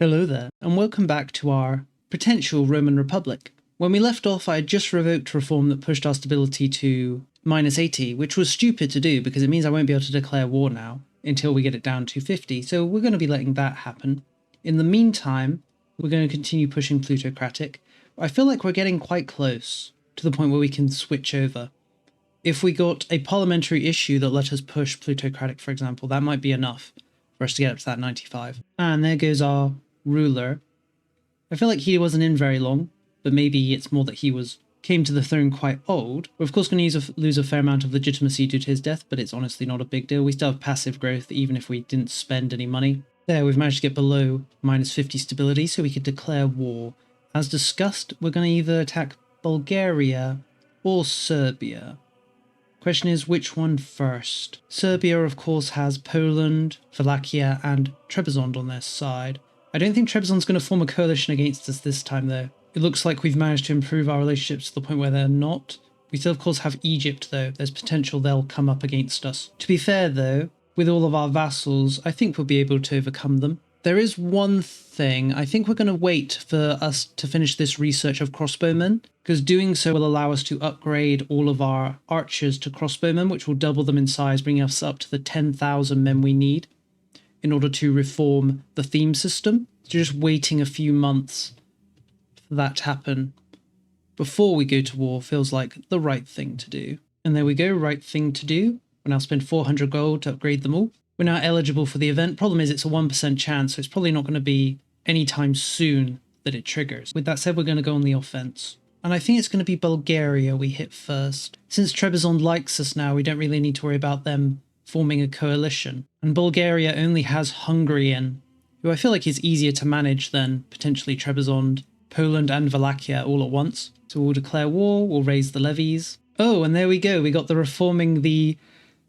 Hello there, and welcome back to our potential Roman Republic. When we left off, I had just revoked reform that pushed our stability to -80, which was stupid to do because it means I won't be able to declare war now until we get it down to 50, so we're going to be letting that happen. In the meantime, we're going to continue pushing plutocratic. I feel like we're getting quite close to the point where we can switch over. If we got a parliamentary issue that let us push plutocratic, for example, that might be enough for us to get up to that 95. And there goes our ruler. I feel like he wasn't in very long, but maybe it's more that he came to the throne quite old. We're of course going to lose a fair amount of legitimacy due to his death, but it's honestly not a big deal. We still have passive growth even if we didn't spend any money. There, we've managed to get below -50 stability, so we could declare war. As discussed, we're going to either attack Bulgaria or Serbia. Question is, which one first? Serbia, of course, has Poland, Wallachia, and Trebizond on their side. I don't think Trebizond's going to form a coalition against us this time, though. It looks like we've managed to improve our relationships to the point where they're not. We still, of course, have Egypt, though. There's potential they'll come up against us. To be fair, though, with all of our vassals, I think we'll be able to overcome them. There is one thing. I think we're going to wait for us to finish this research of crossbowmen, because doing so will allow us to upgrade all of our archers to crossbowmen, which will double them in size, bringing us up to the 10,000 men we need in order to reform the theme system. So just waiting a few months for that to happen before we go to war feels like the right thing to do. And there we go, right thing to do. We'll now spend 400 gold to upgrade them all. We're now eligible for the event. Problem is it's a 1% chance, so it's probably not going to be anytime soon that it triggers. With that said, we're going to go on the offense. And I think it's going to be Bulgaria we hit first. Since Trebizond likes us now, we don't really need to worry about them forming a coalition. And Bulgaria only has Hungary in, who I feel like is easier to manage than potentially Trebizond, Poland and Wallachia all at once. So we'll declare war, we'll raise the levies. Oh, and there we go. We got the reforming the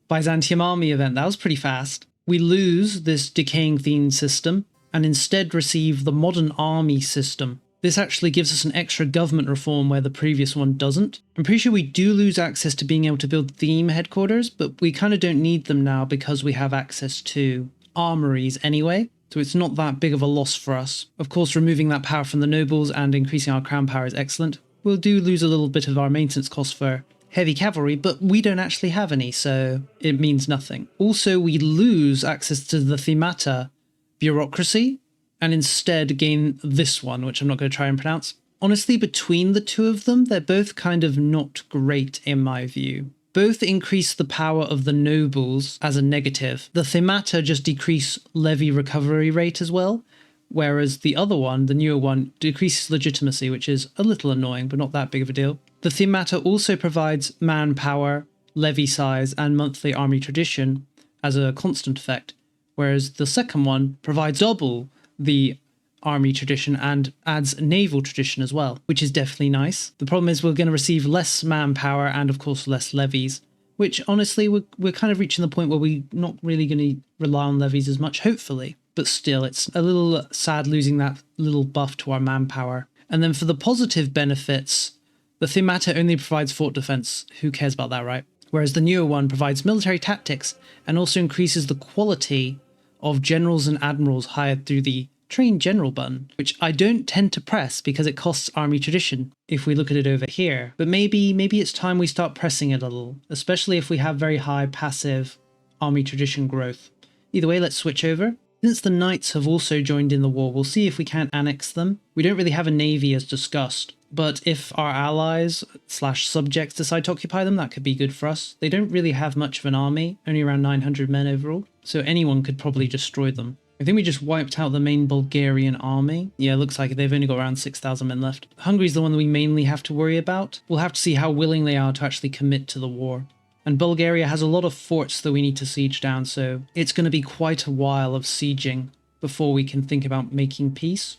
Byzantium army event. That was pretty fast. We lose this decaying theme system and instead receive the modern army system. This actually gives us an extra government reform where the previous one doesn't. I'm pretty sure we do lose access to being able to build theme headquarters, but we kind of don't need them now because we have access to armories anyway. So it's not that big of a loss for us. Of course, removing that power from the nobles and increasing our crown power is excellent. We'll do lose a little bit of our maintenance costs for heavy cavalry, but we don't actually have any, so it means nothing. Also, we lose access to the themata bureaucracy and instead gain this one, which I'm not going to try and pronounce. Honestly, between the two of them, they're both kind of not great in my view. Both increase the power of the nobles as a negative. The themata just decrease levy recovery rate as well, whereas the other one, the newer one, decreases legitimacy, which is a little annoying, but not that big of a deal. The themata also provides manpower, levy size, and monthly army tradition as a constant effect, whereas the second one provides double the army tradition and adds naval tradition as well, which is definitely nice. The problem is we're going to receive less manpower and of course less levies, which honestly we're kind of reaching the point where we're not really going to rely on levies as much, hopefully. But still, it's a little sad losing that little buff to our manpower. And then for the positive benefits, the themata only provides fort defense. Who cares about that, right? Whereas the newer one provides military tactics and also increases the quality of generals and admirals hired through the train general button, which I don't tend to press because it costs army tradition if we look at it over here. But maybe it's time we start pressing it a little, especially if we have very high passive army tradition growth. Either way, let's switch over. Since the knights have also joined in the war, we'll see if we can't annex them. We don't really have a navy as discussed, but if our allies / subjects decide to occupy them, that could be good for us. They don't really have much of an army, only around 900 men overall, so anyone could probably destroy them. I think we just wiped out the main Bulgarian army. Yeah, it looks like they've only got around 6,000 men left. Hungary's the one that we mainly have to worry about. We'll have to see how willing they are to actually commit to the war. And Bulgaria has a lot of forts that we need to siege down, so it's going to be quite a while of sieging before we can think about making peace.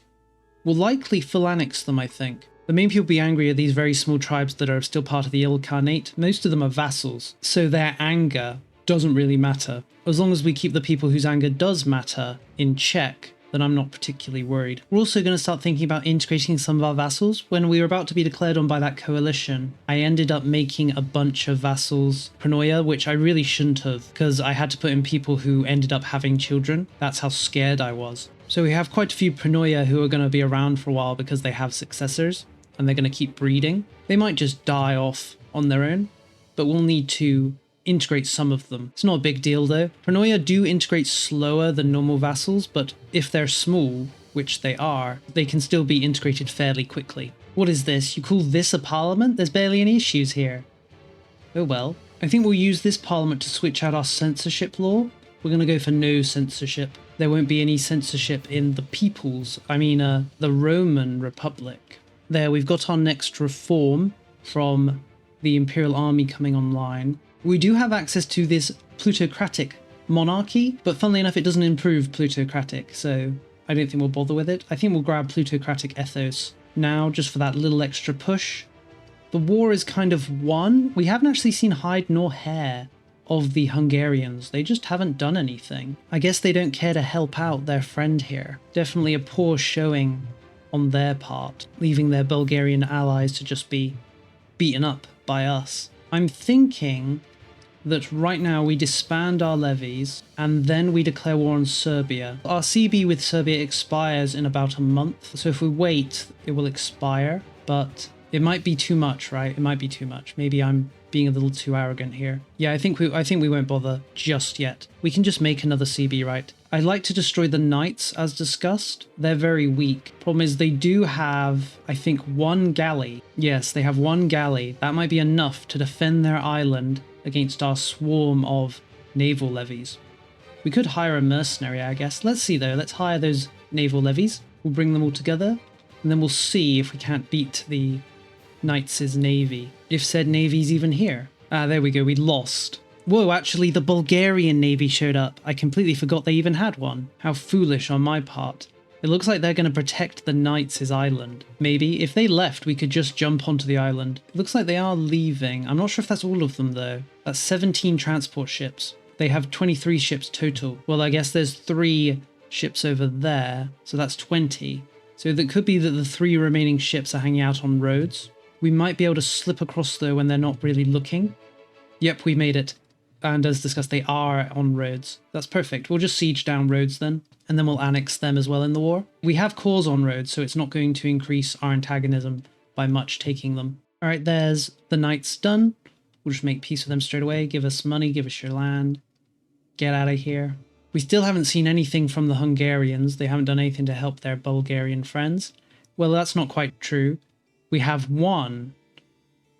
We'll likely full annex them, I think. The main people be angry are these very small tribes that are still part of the Ilkhanate. Most of them are vassals, so their anger doesn't really matter. As long as we keep the people whose anger does matter in check, then I'm not particularly worried. We're also going to start thinking about integrating some of our vassals. When we were about to be declared on by that coalition, I ended up making a bunch of vassals Prenoia, which I really shouldn't have, because I had to put in people who ended up having children. That's how scared I was. So we have quite a few Prenoia who are going to be around for a while because they have successors and they're going to keep breeding. They might just die off on their own, but we'll need to integrate some of them. It's not a big deal though. Prenoia do integrate slower than normal vassals, but if they're small, which they are, they can still be integrated fairly quickly. What is this? You call this a parliament? There's barely any issues here. Oh well. I think we'll use this parliament to switch out our censorship law. We're going to go for no censorship. There won't be any censorship in the the Roman Republic. There, we've got our next reform from the Imperial Army coming online. We do have access to this plutocratic monarchy, but funnily enough, it doesn't improve plutocratic, so I don't think we'll bother with it. I think we'll grab plutocratic ethos now, just for that little extra push. The war is kind of won. We haven't actually seen hide nor hair of the Hungarians. They just haven't done anything. I guess they don't care to help out their friend here. Definitely a poor showing on their part, leaving their Bulgarian allies to just be beaten up by us. I'm thinking that right now we disband our levies and then we declare war on Serbia. Our CB with Serbia expires in about a month, so if we wait, it will expire, but it might be too much, right? It might be too much. Maybe I'm being a little too arrogant here. Yeah, I think we won't bother just yet. We can just make another CB, right? I'd like to destroy the knights, as discussed. They're very weak. Problem is they do have, I think, one galley. Yes, they have one galley. That might be enough to defend their island against our swarm of naval levies. We could hire a mercenary, I guess. Let's see, though. Let's hire those naval levies. We'll bring them all together, and then we'll see if we can't beat the Knights' navy. If said navy's even here. Ah, there we go. We lost. Whoa, actually, the Bulgarian navy showed up. I completely forgot they even had one. How foolish on my part. It looks like they're going to protect the Knights' island. Maybe. If they left, we could just jump onto the island. It looks like they are leaving. I'm not sure if that's all of them, though. That's 17 transport ships. They have 23 ships total. Well, I guess there's 3 ships over there, so that's 20. So it could be that the 3 remaining ships are hanging out on roads. We might be able to slip across, though, when they're not really looking. Yep, we made it. And as discussed, they are on roads. That's perfect. We'll just siege down roads then, and then we'll annex them as well in the war. We have cores on roads, so it's not going to increase our antagonism by much taking them. All right, there's the knights done. We'll just make peace with them straight away. Give us money, give us your land. Get out of here. We still haven't seen anything from the Hungarians. They haven't done anything to help their Bulgarian friends. Well, that's not quite true. We have one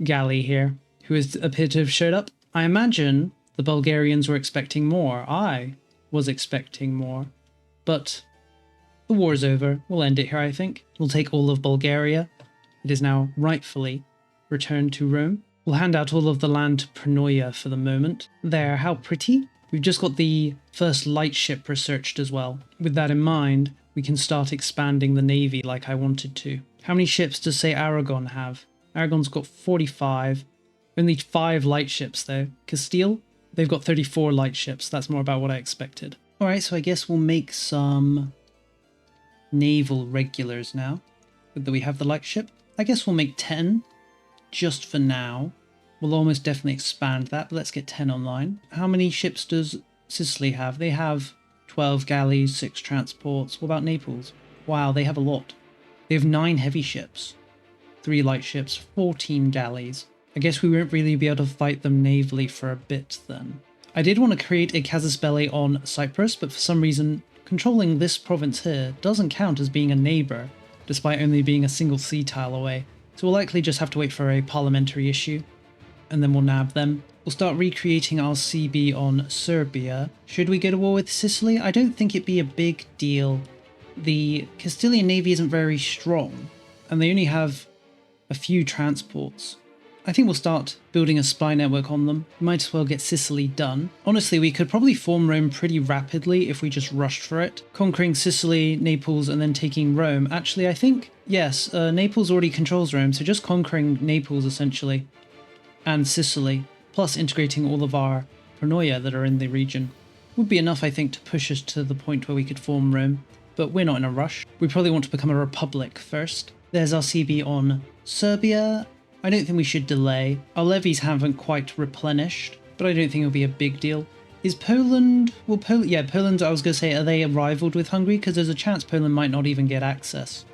galley here who has appeared to have showed up. I imagine the Bulgarians were expecting more. I was expecting more. But the war's over. We'll end it here, I think. We'll take all of Bulgaria. It is now rightfully returned to Rome. We'll hand out all of the land to Prenoia for the moment. There, how pretty. We've just got the first light ship researched as well. With that in mind, we can start expanding the navy like I wanted to. How many ships does, say, Aragon have? Aragon's got 45. Only 5 light ships, though. Castile? They've got 34 light ships. That's more about what I expected. Alright, so I guess we'll make some naval regulars now. That we have the light ship. I guess we'll make 10. Just for now. We'll almost definitely expand that, but let's get 10 online. How many ships does Sicily have? They have 12 galleys, 6 transports. What about Naples? Wow, they have a lot. They have 9 heavy ships, 3 light ships, 14 galleys. I guess we won't really be able to fight them navally for a bit then. I did want to create a casus belli on Cyprus, but for some reason, controlling this province here doesn't count as being a neighbour, despite only being a single sea tile away. So we'll likely just have to wait for a parliamentary issue, and then we'll nab them. We'll start recreating our CB on Serbia. Should we go to war with Sicily? I don't think it'd be a big deal. The Castilian navy isn't very strong, and they only have a few transports. I think we'll start building a spy network on them. Might as well get Sicily done. Honestly, we could probably form Rome pretty rapidly if we just rushed for it. Conquering Sicily, Naples, and then taking Rome. Actually, I think, yes, Naples already controls Rome, so just conquering Naples, essentially. And Sicily, plus integrating all of our Prenoia that are in the region. Would be enough, I think, to push us to the point where we could form Rome. But we're not in a rush. We probably want to become a republic first. There's our CB on Serbia. I don't think we should delay. Our levies haven't quite replenished, but I don't think it'll be a big deal. Is Poland... Well, yeah, Poland, I was going to say, are they rivaled with Hungary? Because there's a chance Poland might not even get access.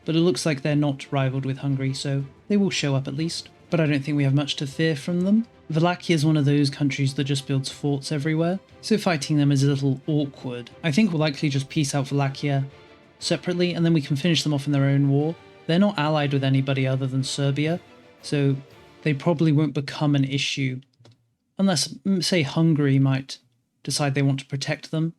But it looks like they're not rivaled with Hungary, so they will show up at least. But I don't think we have much to fear from them. Wallachia is one of those countries that just builds forts everywhere, so fighting them is a little awkward. I think we'll likely just peace out Wallachia separately, and then we can finish them off in their own war. They're not allied with anybody other than Serbia, so they probably won't become an issue. Unless, say, Hungary might decide they want to protect them,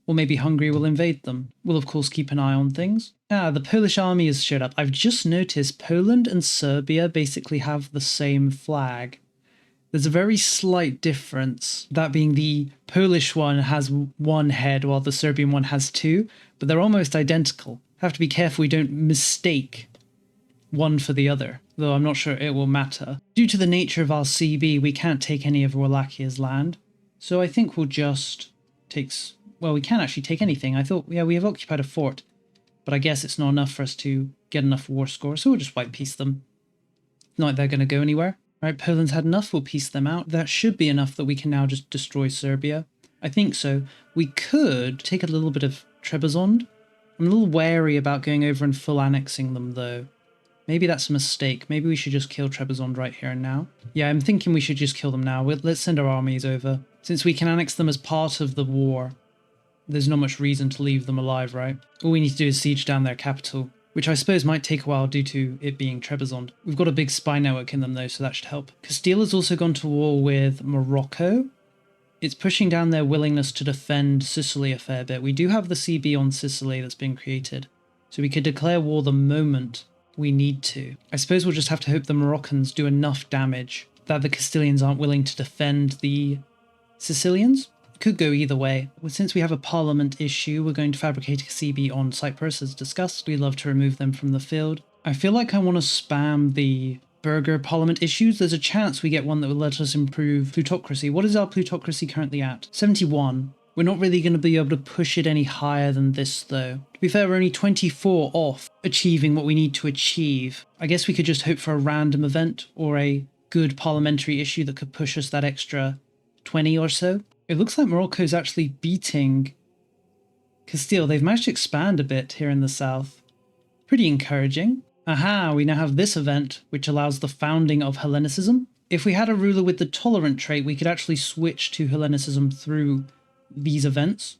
or maybe Hungary will invade them. We'll of course keep an eye on things. The Polish army has showed up. I've just noticed Poland and Serbia basically have the same flag. There's a very slight difference, that being the Polish one has one head while the Serbian one has two, but they're almost identical. Have to be careful we don't mistake one for the other, though I'm not sure it will matter. Due to the nature of our CB, we can't take any of Wallachia's land, so I think we'll just take... Well, we can't actually take anything. I thought, yeah, we have occupied a fort, but I guess it's not enough for us to get enough war score, so we'll just white peace them. Not like they're going to go anywhere. Right, Poland's had enough, we'll peace them out. That should be enough that we can now just destroy Serbia. I think so. We could take a little bit of Trebizond. I'm a little wary about going over and full annexing them, though. Maybe that's a mistake. Maybe we should just kill Trebizond right here and now. Yeah, I'm thinking we should just kill them now. Let's send our armies over. Since we can annex them as part of the war, there's not much reason to leave them alive, right? All we need to do is siege down their capital, which I suppose might take a while due to it being Trebizond. We've got a big spy network in them though, so that should help. Castile has also gone to war with Morocco. It's pushing down their willingness to defend Sicily a fair bit. We do have the CB on Sicily that's been created, so we could declare war the moment we need to. I suppose we'll just have to hope the Moroccans do enough damage that the Castilians aren't willing to defend the Sicilians. Could go either way. Well, since we have a parliament issue, we're going to fabricate a CB on Cyprus as discussed. We love to remove them from the field. I feel like I want to spam the burgher parliament issues. There's a chance we get one that will let us improve plutocracy. What is our plutocracy currently at? 71. We're not really going to be able to push it any higher than this though. To be fair, we're only 24 off achieving what we need to achieve. I guess we could just hope for a random event or a good parliamentary issue that could push us that extra 20 or so. It looks like Morocco's actually beating Castile. They've managed to expand a bit here in the south. Pretty encouraging. Aha, we now have this event, which allows the founding of Hellenicism. If we had a ruler with the tolerant trait, we could actually switch to Hellenicism through these events.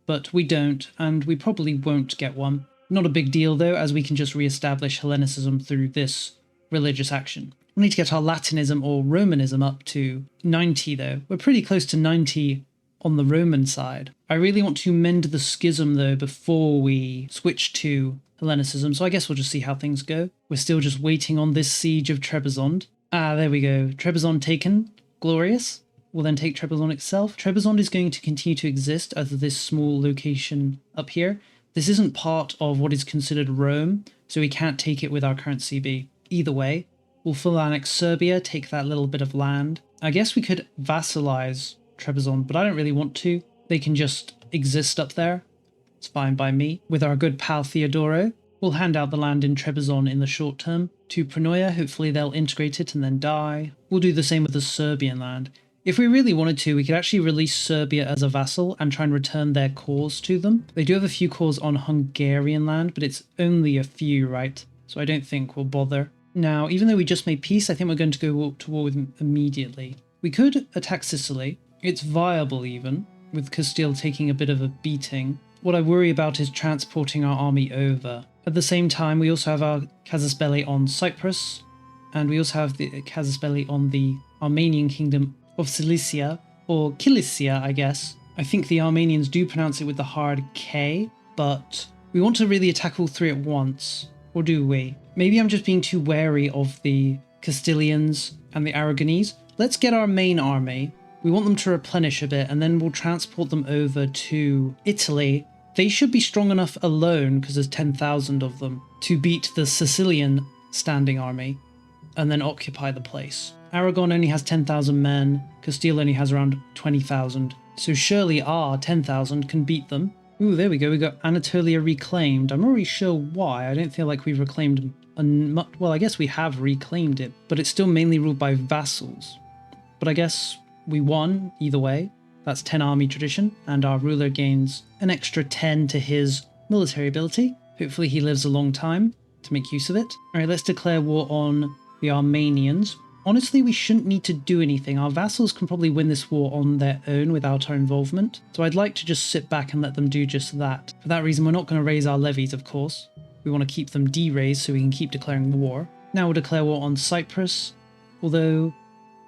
But we don't, and we probably won't get one. Not a big deal though, as we can just re-establish Hellenicism through this religious action. We need to get our Latinism or Romanism up to 90 though. We're pretty close to 90 on the Roman side. I really want to mend the schism though before we switch to Hellenicism, so I guess we'll just see how things go. We're still just waiting on this siege of Trebizond. Ah, there we go. Trebizond taken. Glorious. We'll then take Trebizond itself. Trebizond is going to continue to exist as this small location up here. This isn't part of what is considered Rome, so we can't take it with our current CB. Either way, we'll full annex Serbia, take that little bit of land. I guess we could vassalize Trebizond, but I don't really want to. They can just exist up there. It's fine by me. With our good pal Theodoro, we'll hand out the land in Trebizond in the short term. To Prenoia, hopefully they'll integrate it and then die. We'll do the same with the Serbian land. If we really wanted to, we could actually release Serbia as a vassal and try and return their cores to them. They do have a few cores on Hungarian land, but it's only a few, right? So I don't think we'll bother. Now, even though we just made peace, I think we're going to go to war with them immediately. We could attack Sicily. It's viable even, with Castile taking a bit of a beating. What I worry about is transporting our army over. At the same time, we also have our casus belli on Cyprus, and we also have the casus belli on the Armenian kingdom of Cilicia, or Kilicia, I guess. I think the Armenians do pronounce it with the hard K, but we want to really attack all three at once. Or do we? Maybe I'm just being too wary of the Castilians and the Aragonese. Let's get our main army. We want them to replenish a bit, and then we'll transport them over to Italy. They should be strong enough alone, because there's 10,000 of them, to beat the Sicilian standing army, and then occupy the place. Aragon only has 10,000 men, Castile only has around 20,000, so surely our 10,000 can beat them. Ooh, there we go, we got Anatolia reclaimed. I'm not really sure why. I don't feel like we've reclaimed much. Well, I guess we have reclaimed it, but it's still mainly ruled by vassals. But I guess we won either way. That's 10 army tradition, and our ruler gains an extra 10 to his military ability. Hopefully he lives a long time to make use of it. Alright, let's declare war on the Armenians. Honestly, we shouldn't need to do anything. Our vassals can probably win this war on their own without our involvement. So I'd like to just sit back and let them do just that. For that reason, we're not going to raise our levies, of course. We want to keep them de-raised so we can keep declaring war. Now we'll declare war on Cyprus, although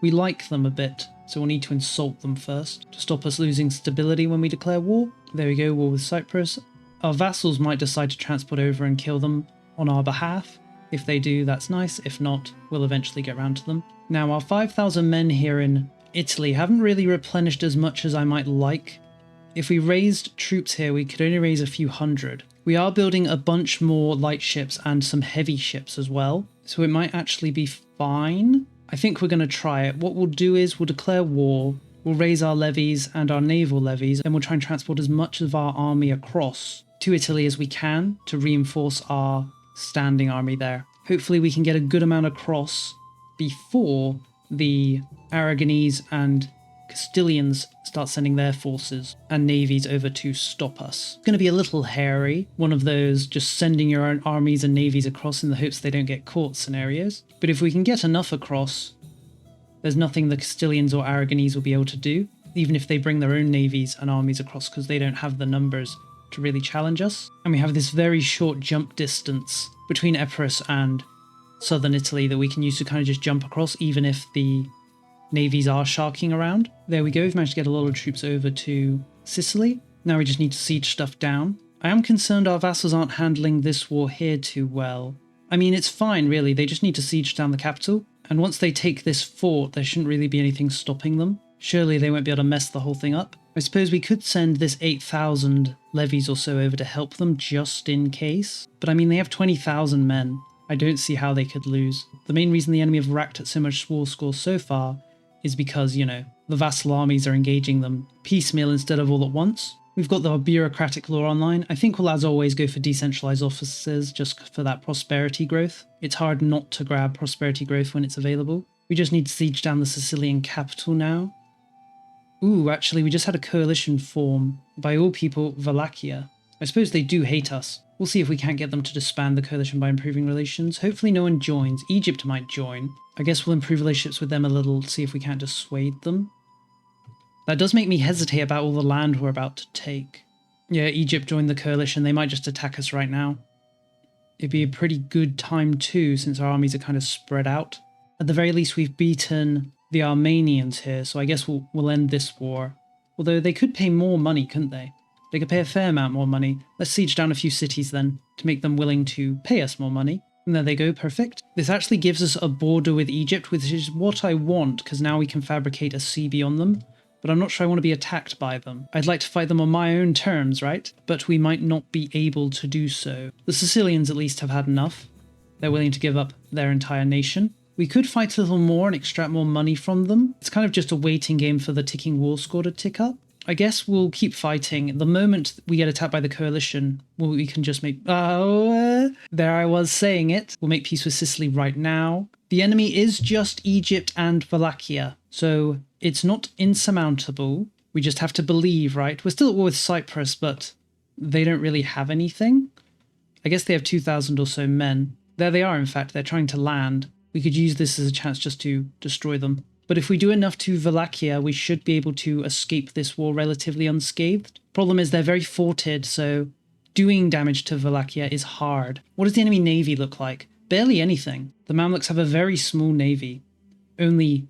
we like them a bit, so we'll need to insult them first to stop us losing stability when we declare war. There we go, war with Cyprus. Our vassals might decide to transport over and kill them on our behalf. If they do, that's nice. If not, we'll eventually get around to them. Now, our 5,000 men here in Italy haven't really replenished as much as I might like. If we raised troops here, we could only raise a few hundred. We are building a bunch more light ships and some heavy ships as well, so it might actually be fine. I think we're going to try it. What we'll do is we'll declare war, we'll raise our levies and our naval levies, and we'll try and transport as much of our army across to Italy as we can to reinforce our standing army there. Hopefully we can get a good amount across before the Aragonese and Castilians start sending their forces and navies over to stop us. It's going to be a little hairy, one of those just sending your own armies and navies across in the hopes they don't get caught scenarios. But if we can get enough across, there's nothing the Castilians or Aragonese will be able to do, even if they bring their own navies and armies across, because they don't have the numbers to really challenge us. And we have this very short jump distance between Epirus and southern Italy that we can use to kind of just jump across, even if the navies are sharking around. There we go, we've managed to get a lot of troops over to Sicily. Now we just need to siege stuff down. I am concerned our vassals aren't handling this war here too well. I mean, it's fine really, they just need to siege down the capital. And once they take this fort, there shouldn't really be anything stopping them. Surely they won't be able to mess the whole thing up. I suppose we could send this 8,000 levies or so over to help them just in case. But I mean, they have 20,000 men. I don't see how they could lose. The main reason the enemy have racked at so much war score so far is because, you know, the vassal armies are engaging them piecemeal instead of all at once. We've got the bureaucratic law online. I think we'll, as always, go for decentralized offices just for that prosperity growth. It's hard not to grab prosperity growth when it's available. We just need to siege down the Sicilian capital now. Ooh, actually, we just had a coalition form by all people, Wallachia. I suppose they do hate us. We'll see if we can't get them to disband the coalition by improving relations. Hopefully no one joins. Egypt might join. I guess we'll improve relationships with them a little, see if we can't dissuade them. That does make me hesitate about all the land we're about to take. Yeah, Egypt joined the coalition. They might just attack us right now. It'd be a pretty good time too, since our armies are kind of spread out. At the very least, we've beaten the Armenians here, so I guess we'll end this war. Although they could pay more money, couldn't they? They could pay a fair amount more money. Let's siege down a few cities then, to make them willing to pay us more money. And there they go, perfect. This actually gives us a border with Egypt, which is what I want, because now we can fabricate a CB on them. But I'm not sure I want to be attacked by them. I'd like to fight them on my own terms, right? But we might not be able to do so. The Sicilians at least have had enough. They're willing to give up their entire nation. We could fight a little more and extract more money from them. It's kind of just a waiting game for the ticking war score to tick up. I guess we'll keep fighting. The moment we get attacked by the coalition, well, we can just make... there I was saying it. We'll make peace with Sicily right now. The enemy is just Egypt and Wallachia, so it's not insurmountable. We just have to believe, right? We're still at war with Cyprus, but they don't really have anything. I guess they have 2,000 or so men. There they are, in fact. They're trying to land. We could use this as a chance just to destroy them. But if we do enough to Wallachia, we should be able to escape this war relatively unscathed. Problem is they're very forted, so doing damage to Wallachia is hard. What does the enemy navy look like? Barely anything. The Mamluks have a very small navy. Only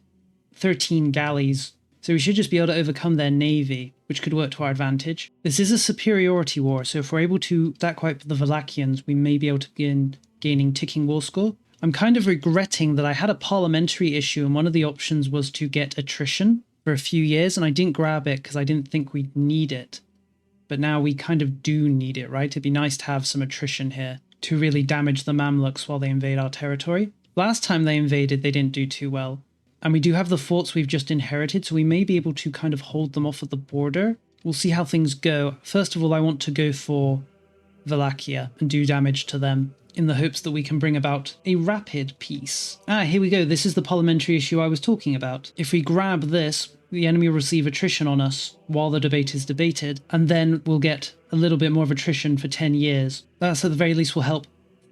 13 galleys. So we should just be able to overcome their navy, which could work to our advantage. This is a superiority war, so if we're able to stack wipe the Wallachians, we may be able to begin gaining ticking war score. I'm kind of regretting that I had a parliamentary issue and one of the options was to get attrition for a few years and I didn't grab it because I didn't think we'd need it. But now we kind of do need it, right? It'd be nice to have some attrition here to really damage the Mamluks while they invade our territory. Last time they invaded, they didn't do too well. And we do have the forts we've just inherited, so we may be able to kind of hold them off at the border. We'll see how things go. First of all, I want to go for Wallachia and do damage to them, in the hopes that we can bring about a rapid peace. Ah, here we go. This is the parliamentary issue I was talking about. If we grab this, the enemy will receive attrition on us while the debate is debated, and then we'll get a little bit more of attrition for 10 years. That's at the very least will help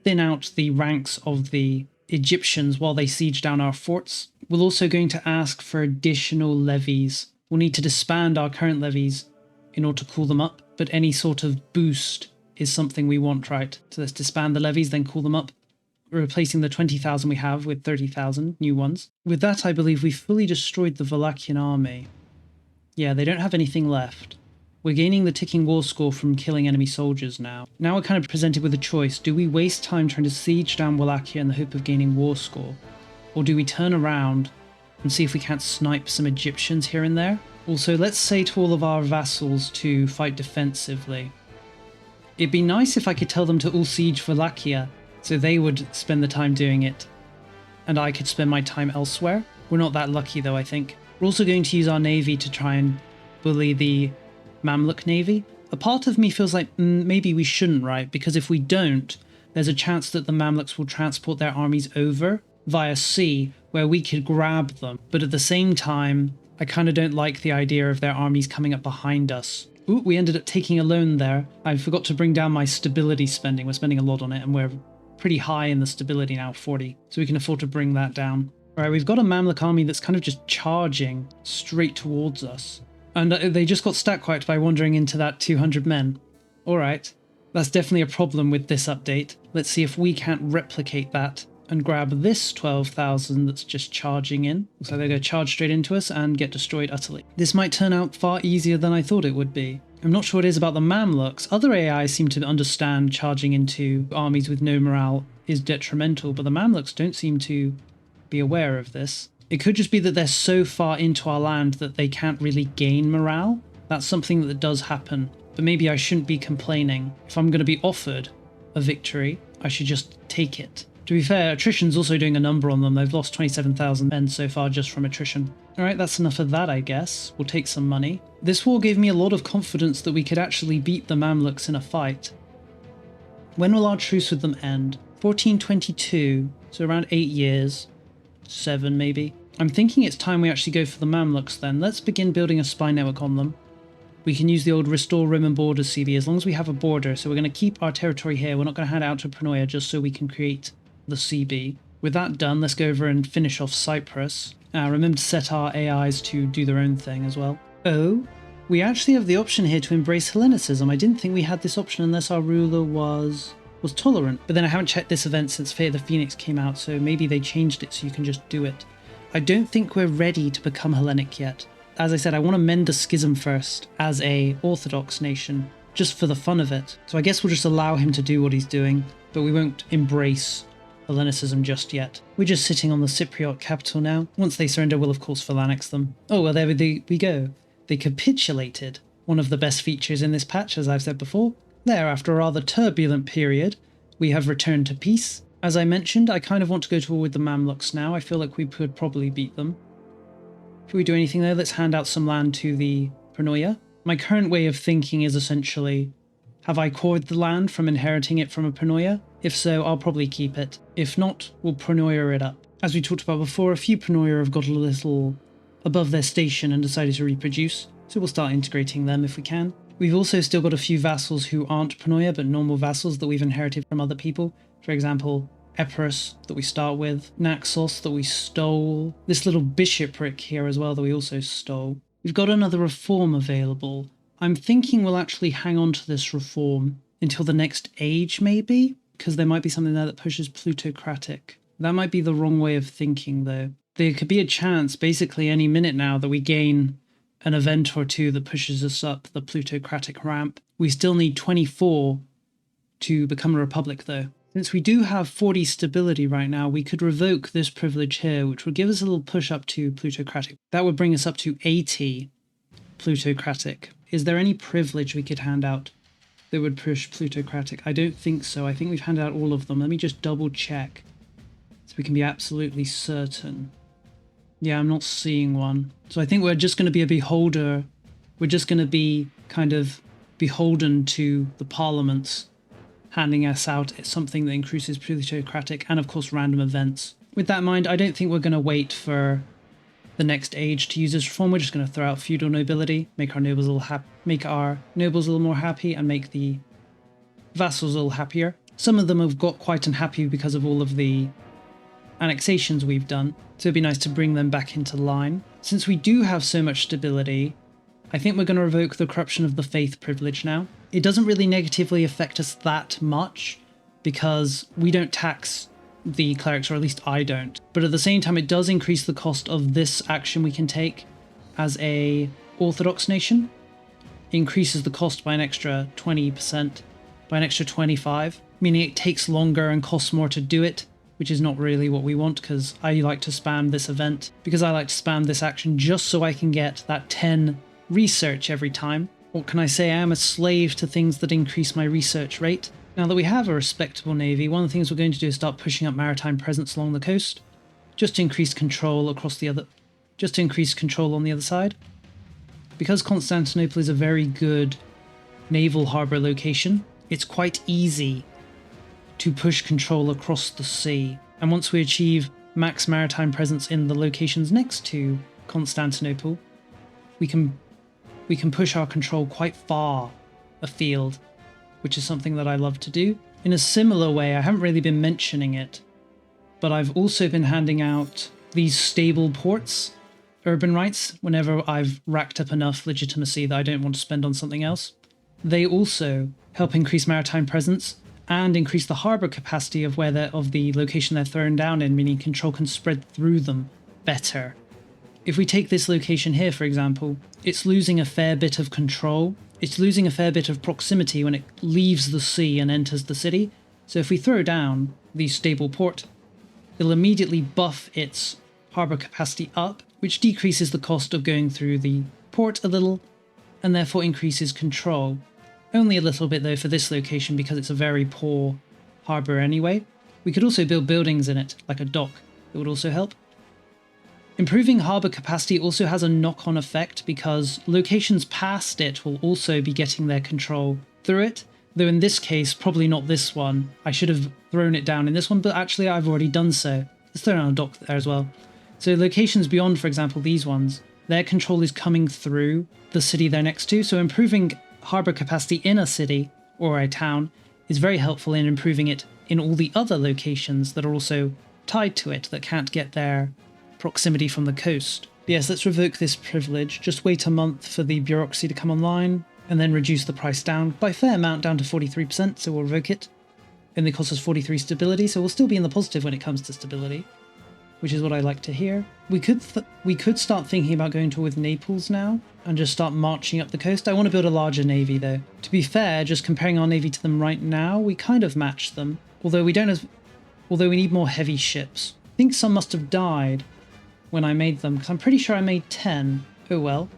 thin out the ranks of the Egyptians while they siege down our forts. We're also going to ask for additional levies. We'll need to disband our current levies in order to cool them up, but any sort of boost is something we want, right? So let's disband the levies, then cool them up, replacing the 20,000 we have with 30,000 new ones. With that, I believe we fully destroyed the Wallachian army. Yeah, they don't have anything left. We're gaining the ticking war score from killing enemy soldiers now. Now we're kind of presented with a choice. Do we waste time trying to siege down Wallachia in the hope of gaining war score? Or do we turn around and see if we can't snipe some Egyptians here and there? Also, let's say to all of our vassals to fight defensively. It'd be nice if I could tell them to all siege Wallachia, so they would spend the time doing it, and I could spend my time elsewhere. We're not that lucky though, I think. We're also going to use our navy to try and bully the Mamluk navy. A part of me feels like maybe we shouldn't, right? Because if we don't, there's a chance that the Mamluks will transport their armies over via sea, where we could grab them. But at the same time, I kind of don't like the idea of their armies coming up behind us. Ooh, we ended up taking a loan there. I forgot to bring down my stability spending. We're spending a lot on it, and we're pretty high in the stability now, 40. So we can afford to bring that down. All right, we've got a Mamluk army that's kind of just charging straight towards us. And they just got stat quacked by wandering into that 200 men. All right, that's definitely a problem with this update. Let's see if we can't replicate that and grab this 12,000 that's just charging in. So they're going to charge straight into us and get destroyed utterly. This might turn out far easier than I thought it would be. I'm not sure what it is about the Mamluks. Other AI seem to understand charging into armies with no morale is detrimental, but the Mamluks don't seem to be aware of this. It could just be that they're so far into our land that they can't really gain morale. That's something that does happen, but maybe I shouldn't be complaining. If I'm going to be offered a victory, I should just take it. To be fair, attrition's also doing a number on them. They've lost 27,000 men so far just from attrition. Alright, that's enough of that, I guess. We'll take some money. This war gave me a lot of confidence that we could actually beat the Mamluks in a fight. When will our truce with them end? 1422, so around 8 years. 7 maybe. I'm thinking it's time we actually go for the Mamluks then. Let's begin building a spy network on them. We can use the old Restore Roman Borders CB as long as we have a border. So we're going to keep our territory here. We're not going to hand it out to Pranoia just so we can create the CB. With that done, let's go over and finish off Cyprus. Remember to set our AIs to do their own thing as well. Oh, we actually have the option here to embrace Hellenicism. I didn't think we had this option unless our ruler was tolerant. But then I haven't checked this event since Fate of the Phoenix came out, so maybe they changed it so you can just do it. I don't think we're ready to become Hellenic yet. As I said, I want to mend the schism first as a Orthodox nation, just for the fun of it. So I guess we'll just allow him to do what he's doing, but we won't embrace Hellenicism just yet. We're just sitting on the Cypriot capital now. Once they surrender, we'll of course phalanx them. Oh, well, there we go. They capitulated. One of the best features in this patch, as I've said before. There, after a rather turbulent period, we have returned to peace. As I mentioned, I kind of want to go to war with the Mamluks now. I feel like we could probably beat them. Before we do anything though, let's hand out some land to the Pranoia. My current way of thinking is essentially, have I cored the land from inheriting it from a Pranoia? If so, I'll probably keep it. If not, we'll Pranoia it up. As we talked about before, a few Pranoia have got a little above their station and decided to reproduce, so we'll start integrating them if we can. We've also still got a few vassals who aren't Pranoia, but normal vassals that we've inherited from other people. For example, Epirus that we start with, Naxos that we stole, this little bishopric here as well that we also stole. We've got another reform available. I'm thinking we'll actually hang on to this reform until the next age maybe, because there might be something there that pushes plutocratic. That might be the wrong way of thinking though. There could be a chance basically any minute now that we gain an event or two that pushes us up the plutocratic ramp. We still need 24 to become a republic though. Since we do have 40 stability right now, we could revoke this privilege here, which would give us a little push up to plutocratic. That would bring us up to 80 plutocratic. Is there any privilege we could hand out that would push plutocratic? I don't think so. I think we've handed out all of them. Let me just double check so we can be absolutely certain. Yeah, I'm not seeing one. So I think we're just going to be a beholder. We're just going to be kind of beholden to the parliaments handing us out something that increases plutocratic and of course random events. With that in mind, I don't think we're going to wait for the next age to use this reform. We're just going to throw out feudal nobility, make our nobles a little more happy, and make the vassals a little happier. Some of them have got quite unhappy because of all of the annexations we've done, so it'd be nice to bring them back into line. Since we do have so much stability, I think we're going to revoke the corruption of the faith privilege now. It doesn't really negatively affect us that much because we don't tax the clerics, or at least I don't. But at the same time, it does increase the cost of this action we can take as a Orthodox nation. It increases the cost by an extra 20%, by an extra 25, meaning it takes longer and costs more to do it, which is not really what we want, because I like to spam this event, because I like to spam this action just so I can get that 10 research every time. What can I say? I am a slave to things that increase my research rate. Now that we have a respectable navy, one of the things we're going to do is start pushing up maritime presence along the coast, just to increase control across the other, just to increase control on the other side. Because Constantinople is a very good naval harbour location, it's quite easy to push control across the sea. And once we achieve max maritime presence in the locations next to Constantinople, we can push our control quite far afield, which is something that I love to do. In a similar way, I haven't really been mentioning it, but I've also been handing out these stable ports, urban rights, whenever I've racked up enough legitimacy that I don't want to spend on something else. They also help increase maritime presence and increase the harbour capacity of the location they're thrown down in, meaning control can spread through them better. If we take this location here, for example, it's losing a fair bit of control. It's losing a fair bit of proximity when it leaves the sea and enters the city. So if we throw down the stable port, it'll immediately buff its harbour capacity up, which decreases the cost of going through the port a little, and therefore increases control. Only a little bit though for this location because it's a very poor harbour anyway. We could also build buildings in it, like a dock. It would also help. Improving harbour capacity also has a knock-on effect because locations past it will also be getting their control through it. Though in this case, probably not this one. I should have thrown it down in this one, but actually I've already done so. Let's throw down a dock there as well. So locations beyond, for example, these ones, their control is coming through the city they're next to. So improving harbour capacity in a city or a town is very helpful in improving it in all the other locations that are also tied to it that can't get their proximity from the coast. But yes, let's revoke this privilege. Just wait a month for the bureaucracy to come online and then reduce the price down by a fair amount, down to 43%, so we'll revoke it. Only costs us 43 stability, so we'll still be in the positive when it comes to stability, which is what I like to hear. We could start thinking about going to war with Naples now and just start marching up the coast. I want to build a larger navy though. To be fair, just comparing our navy to them right now, we kind of match them, although we need more heavy ships. I think some must have died when I made them, because I'm pretty sure I made 10. Oh well.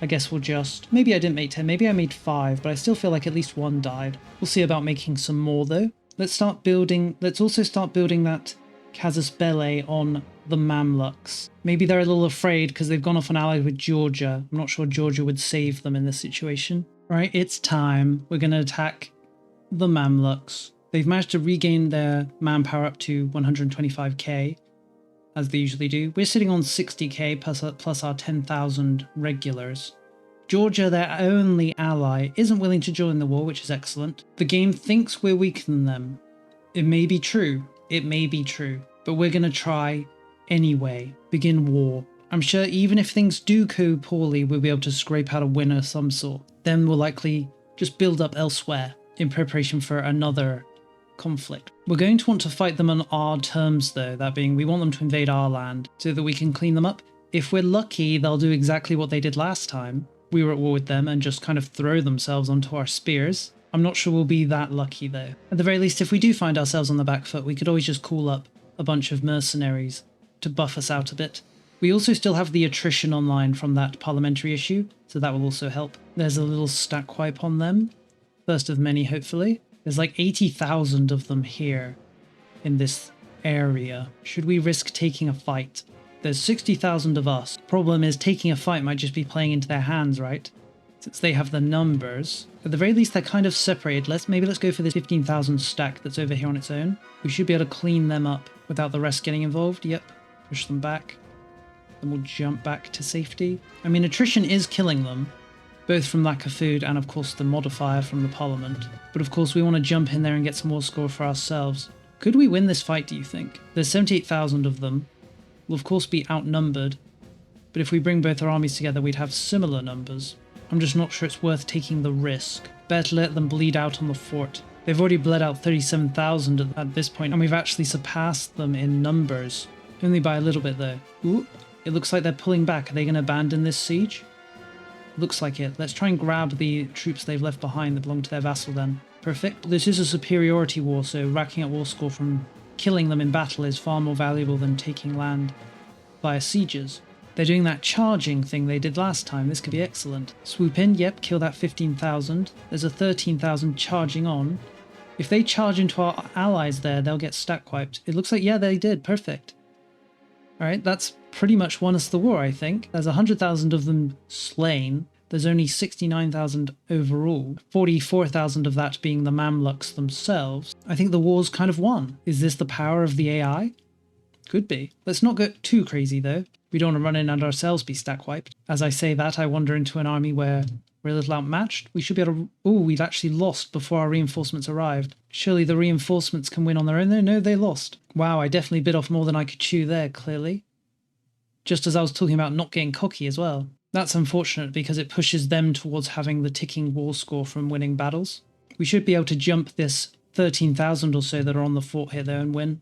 I guess we'll just... Maybe I didn't make 10, maybe I made 5, but I still feel like at least 1 died. We'll see about making some more though. Let's also start building that casus belli on the Mamluks. Maybe they're a little afraid because they've gone off and allied with Georgia. I'm not sure Georgia would save them in this situation. Right, it's time. We're going to attack the Mamluks. They've managed to regain their manpower up to 125k. As they usually do. We're sitting on 60k plus our 10,000 regulars. Georgia, their only ally, isn't willing to join the war, which is excellent. The game thinks we're weaker than them. It may be true. It may be true. But we're going to try anyway. Begin war. I'm sure even if things do go poorly, we'll be able to scrape out a win of some sort. Then we'll likely just build up elsewhere in preparation for another conflict. We're going to want to fight them on our terms though, that being we want them to invade our land so that we can clean them up. If we're lucky, they'll do exactly what they did last time. We were at war with them and just kind of throw themselves onto our spears. I'm not sure we'll be that lucky though. At the very least, if we do find ourselves on the back foot, we could always just call up a bunch of mercenaries to buff us out a bit. We also still have the attrition online from that parliamentary issue, so that will also help. There's a little stack wipe on them. First of many, hopefully. There's like 80,000 of them here in this area. Should we risk taking a fight? There's 60,000 of us. Problem is taking a fight might just be playing into their hands, right? Since they have the numbers. At the very least, they're kind of separated. Maybe let's go for this 15,000 stack that's over here on its own. We should be able to clean them up without the rest getting involved. Yep. Push them back. Then we'll jump back to safety. I mean, attrition is killing them, both from lack of food and of course the modifier from the parliament. But of course we want to jump in there and get some war score for ourselves. Could we win this fight, do you think? There's 78,000 of them. We'll of course be outnumbered, but if we bring both our armies together we'd have similar numbers. I'm just not sure it's worth taking the risk. Better let them bleed out on the fort. They've already bled out 37,000 at this point, and we've actually surpassed them in numbers. Only by a little bit though. Ooh, it looks like they're pulling back. Are they going to abandon this siege? Looks like it. Let's try and grab the troops they've left behind that belong to their vassal then. Perfect. This is a superiority war, so racking up war score from killing them in battle is far more valuable than taking land via sieges. They're doing that charging thing they did last time. This could be excellent. Swoop in, yep, kill that 15,000. There's a 13,000 charging on. If they charge into our allies there, they'll get stack wiped. It looks like, yeah, they did. Perfect. Alright, that's pretty much won us the war, I think. There's 100,000 of them slain. There's only 69,000 overall. 44,000 of that being the mamluks themselves. I think the war's kind of won. Is this the power of the AI? Could be. Let's not go too crazy though. We don't want to run in and ourselves be stack wiped. As I say that, I wander into an army where we're a little outmatched. We should be able to... Oh, we'd actually lost before our reinforcements arrived. Surely the reinforcements can win on their own though? No, they lost. Wow, I definitely bit off more than I could chew there, clearly. Just as I was talking about not getting cocky as well. That's unfortunate because it pushes them towards having the ticking war score from winning battles. We should be able to jump this 13,000 or so that are on the fort here though and win.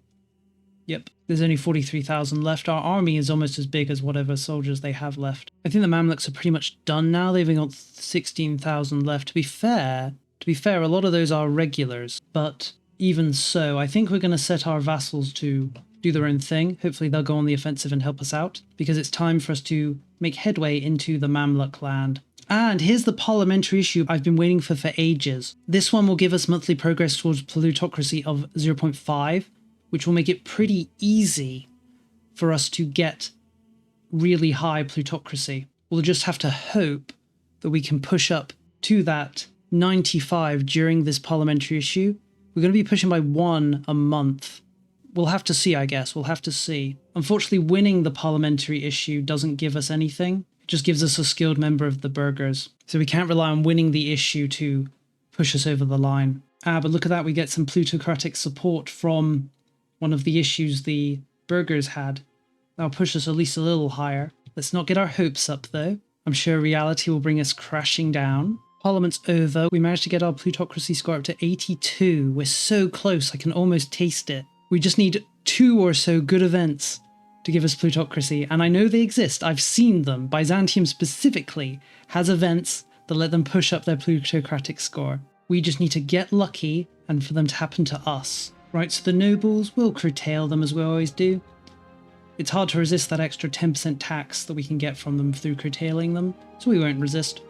Yep, there's only 43,000 left. Our army is almost as big as whatever soldiers they have left. I think the Mamluks are pretty much done now. They've only got 16,000 left. To be fair, a lot of those are regulars. But even so, I think we're going to set our vassals to do their own thing. Hopefully they'll go on the offensive and help us out, because it's time for us to make headway into the Mamluk land. And here's the parliamentary issue I've been waiting for ages. This one will give us monthly progress towards plutocracy of 0.5. which will make it pretty easy for us to get really high plutocracy. We'll just have to hope that we can push up to that 95 during this parliamentary issue. We're going to be pushing by 1 a month. We'll have to see, I guess. We'll have to see. Unfortunately, winning the parliamentary issue doesn't give us anything. It just gives us a skilled member of the burghers. So we can't rely on winning the issue to push us over the line. Ah, but look at that. We get some plutocratic support from one of the issues the burghers had. That'll push us at least a little higher. Let's not get our hopes up though. I'm sure reality will bring us crashing down. Parliament's over. We managed to get our plutocracy score up to 82. We're so close, I can almost taste it. We just need 2 or so good events to give us plutocracy, and I know they exist. I've seen them. Byzantium specifically has events that let them push up their plutocratic score. We just need to get lucky and for them to happen to us. Right, so the nobles, will curtail them as we always do. It's hard to resist that extra 10% tax that we can get from them through curtailing them, so we won't resist.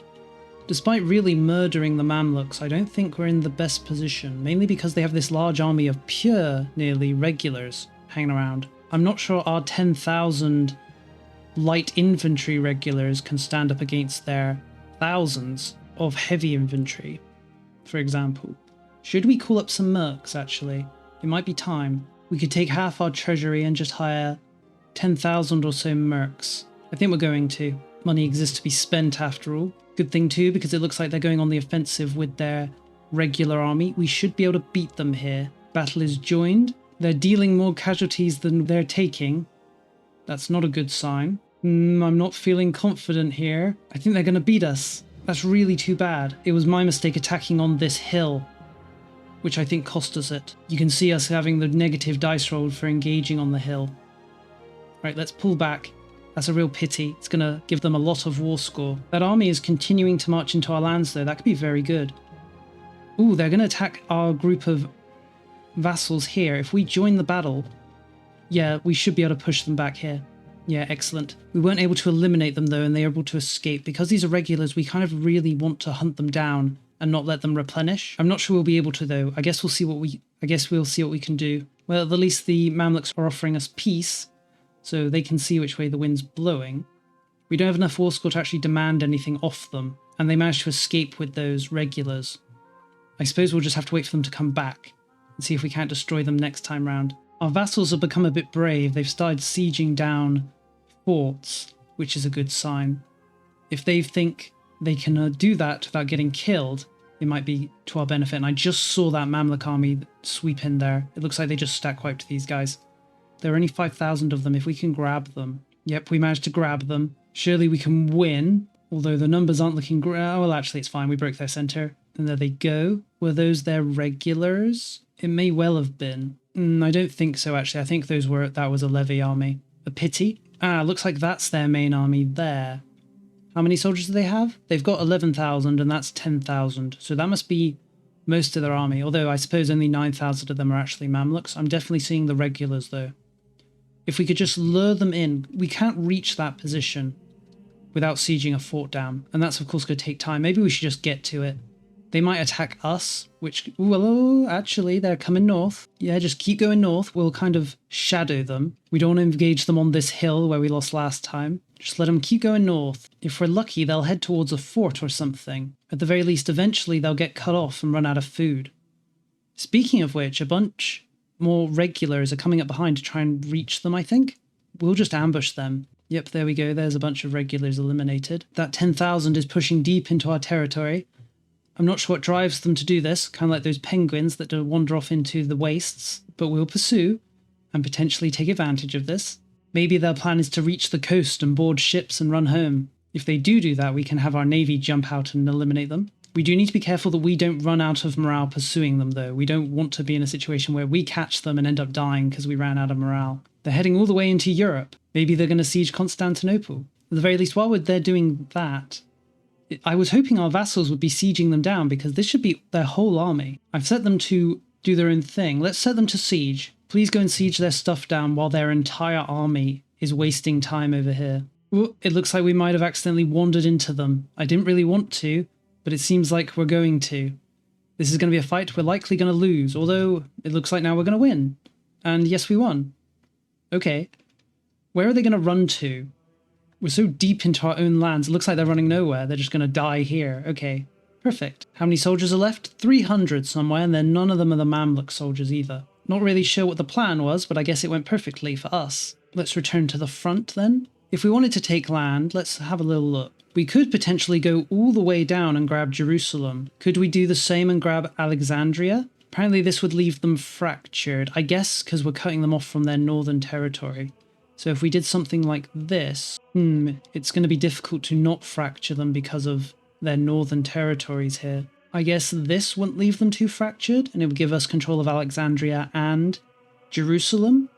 Despite really murdering the Mamluks, I don't think we're in the best position, mainly because they have this large army of pure, nearly regulars hanging around. I'm not sure our 10,000 light infantry regulars can stand up against their thousands of heavy infantry, for example. Should we call up some mercs, actually? It might be time. We could take half our treasury and just hire 10,000 or so mercs. I think we're going to. Money exists to be spent after all. Good thing too, because it looks like they're going on the offensive with their regular army. We should be able to beat them here. Battle is joined. They're dealing more casualties than they're taking. That's not a good sign. I'm not feeling confident here. I think they're going to beat us. That's really too bad. It was my mistake attacking on this hill, which I think cost us it. You can see us having the negative dice rolled for engaging on the hill. Right, let's pull back. That's a real pity. It's going to give them a lot of war score. That army is continuing to march into our lands though. That could be very good. Ooh, they're going to attack our group of vassals here. If we join the battle, yeah, we should be able to push them back here. Yeah, excellent. We weren't able to eliminate them though, and they were able to escape. Because these are regulars, we kind of really want to hunt them down and not let them replenish. I'm not sure we'll be able to though. I guess we'll see what we can do. Well, at least the Mamluks are offering us peace, so they can see which way the wind's blowing. We don't have enough war score to actually demand anything off them, and they managed to escape with those regulars. I suppose we'll just have to wait for them to come back and see if we can't destroy them next time round. Our vassals have become a bit brave. They've started sieging down ports, which is a good sign. If they think they can do that without getting killed, it might be to our benefit. And I just saw that Mamluk army sweep in there. It looks like they just stack wiped these guys. There are only 5,000 of them. If we can grab them. Yep, we managed to grab them. Surely we can win, although the numbers aren't looking great. Oh, well, actually, it's fine. We broke their center. And there they go. Were those their regulars? It may well have been. I don't think so, actually. I think that was a levy army. A pity. Ah, looks like that's their main army there. How many soldiers do they have? They've got 11,000 and that's 10,000. So that must be most of their army. Although I suppose only 9,000 of them are actually Mamluks. I'm definitely seeing the regulars though. If we could just lure them in. We can't reach that position without sieging a fort down. And that's of course going to take time. Maybe we should just get to it. They might attack us, which, well, actually, they're coming north. Yeah, just keep going north. We'll kind of shadow them. We don't want to engage them on this hill where we lost last time. Just let them keep going north. If we're lucky, they'll head towards a fort or something. At the very least, eventually they'll get cut off and run out of food. Speaking of which, a bunch more regulars are coming up behind to try and reach them, I think. We'll just ambush them. Yep, there we go. There's a bunch of regulars eliminated. That 10,000 is pushing deep into our territory. I'm not sure what drives them to do this, kind of like those penguins that wander off into the wastes, but we'll pursue and potentially take advantage of this. Maybe their plan is to reach the coast and board ships and run home. If they do that, we can have our navy jump out and eliminate them. We do need to be careful that we don't run out of morale pursuing them, though. We don't want to be in a situation where we catch them and end up dying because we ran out of morale. They're heading all the way into Europe. Maybe they're going to siege Constantinople. At the very least, while they're doing that, I was hoping our vassals would be sieging them down because this should be their whole army. I've set them to do their own thing. Let's set them to siege. Please go and siege their stuff down while their entire army is wasting time over here. Ooh, it looks like we might have accidentally wandered into them. I didn't really want to, but it seems like we're going to. This is going to be a fight we're likely going to lose, although it looks like now we're going to win. And yes, we won. Okay. Where are they going to run to? We're so deep into our own lands, it looks like they're running nowhere. They're just going to die here. Okay, perfect. How many soldiers are left? 300 somewhere, and then none of them are the Mamluk soldiers either. Not really sure what the plan was, but I guess it went perfectly for us. Let's return to the front then. If we wanted to take land, let's have a little look. We could potentially go all the way down and grab Jerusalem. Could we do the same and grab Alexandria? Apparently this would leave them fractured. I guess because we're cutting them off from their northern territory. So if we did something like this, it's going to be difficult to not fracture them because of their northern territories here. I guess this wouldn't leave them too fractured, and it would give us control of Alexandria and Jerusalem.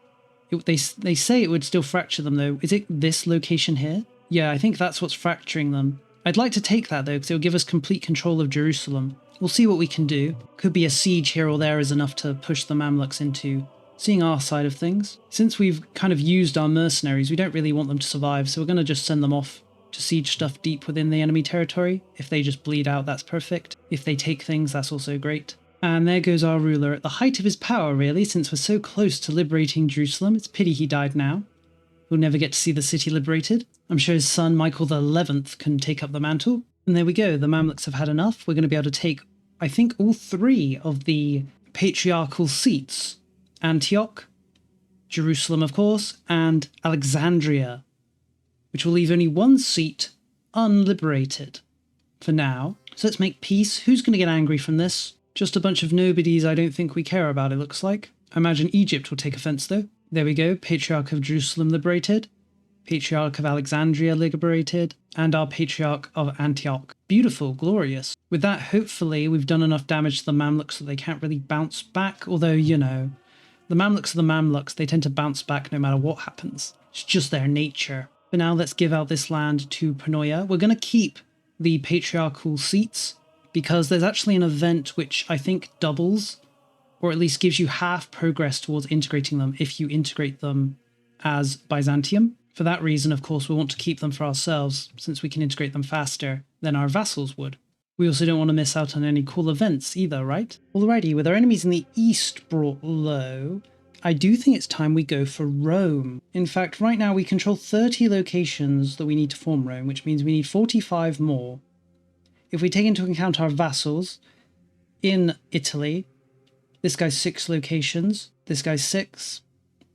They say it would still fracture them though. Is it this location here? Yeah, I think that's what's fracturing them. I'd like to take that though, because it will give us complete control of Jerusalem. We'll see what we can do. Could be a siege here or there is enough to push the Mamluks into seeing our side of things. Since we've kind of used our mercenaries, we don't really want them to survive, so we're going to just send them off to siege stuff deep within the enemy territory. If they just bleed out, that's perfect. If they take things, that's also great. And there goes our ruler at the height of his power, really, since we're so close to liberating Jerusalem. It's a pity he died now. We'll never get to see the city liberated. I'm sure his son, Michael the 11th, can take up the mantle. And there we go. The Mamluks have had enough. We're going to be able to take, I think, all 3 of the patriarchal seats. Antioch, Jerusalem, of course, and Alexandria, which will leave only 1 seat unliberated for now. So let's make peace. Who's going to get angry from this? Just a bunch of nobodies I don't think we care about, it looks like. I imagine Egypt will take offense, though. There we go. Patriarch of Jerusalem liberated. Patriarch of Alexandria liberated. And our Patriarch of Antioch. Beautiful, glorious. With that, hopefully, we've done enough damage to the Mamluks so they can't really bounce back, although, you know, the Mamluks are the Mamluks. They tend to bounce back no matter what happens. It's just their nature. For now, let's give out this land to Panoia. We're going to keep the patriarchal seats because there's actually an event which I think doubles, or at least gives you half progress towards integrating them if you integrate them as Byzantium. For that reason, of course, we want to keep them for ourselves since we can integrate them faster than our vassals would. We also don't want to miss out on any cool events either, right? Alrighty, with our enemies in the east brought low, I do think it's time we go for Rome. In fact, right now we control 30 locations that we need to form Rome, which means we need 45 more. If we take into account our vassals, in Italy, this guy's 6 locations, this guy's 6,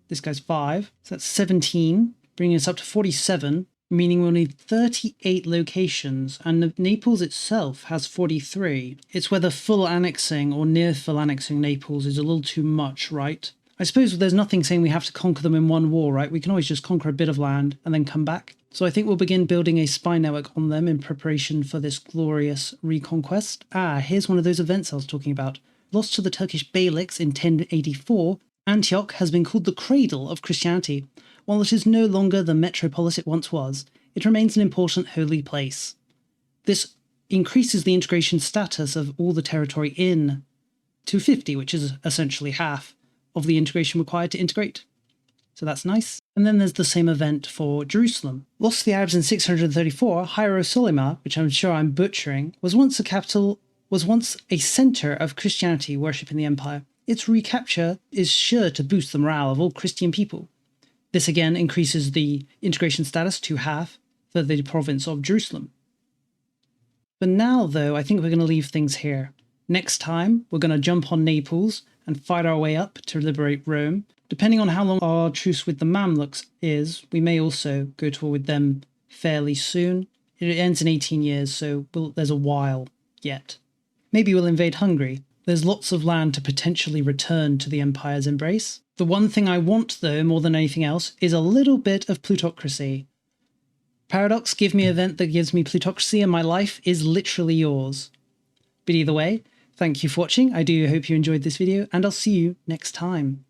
this guy's 5, so that's 17. bringing us up to 47, meaning we'll need 38 locations, and Naples itself has 43. It's whether full annexing or near full annexing Naples is a little too much, right? I suppose there's nothing saying we have to conquer them in one war, right? We can always just conquer a bit of land and then come back. So I think we'll begin building a spy network on them in preparation for this glorious reconquest. Here's one of those events I was talking about. Lost to the Turkish Beyliks in 1084, Antioch has been called the cradle of Christianity. While it is no longer the metropolis it once was, it remains an important holy place. This increases the integration status of all the territory in to 50, which is essentially half of the integration required to integrate. So that's nice. And then there's the same event for Jerusalem. Lost to the Arabs in 634, Hierosolyma, which I'm sure I'm butchering, was once a centre of Christianity worship in the empire. Its recapture is sure to boost the morale of all Christian people. This again increases the integration status to half for the province of Jerusalem. For now, though, I think we're going to leave things here. Next time, we're going to jump on Naples and fight our way up to liberate Rome. Depending on how long our truce with the Mamluks is, we may also go to war with them fairly soon. It ends in 18 years, so there's a while yet. Maybe we'll invade Hungary. There's lots of land to potentially return to the Empire's embrace. The one thing I want, though, more than anything else, is a little bit of plutocracy. Paradox, give me an event that gives me plutocracy and my life is literally yours. But either way, thank you for watching. I do hope you enjoyed this video, and I'll see you next time.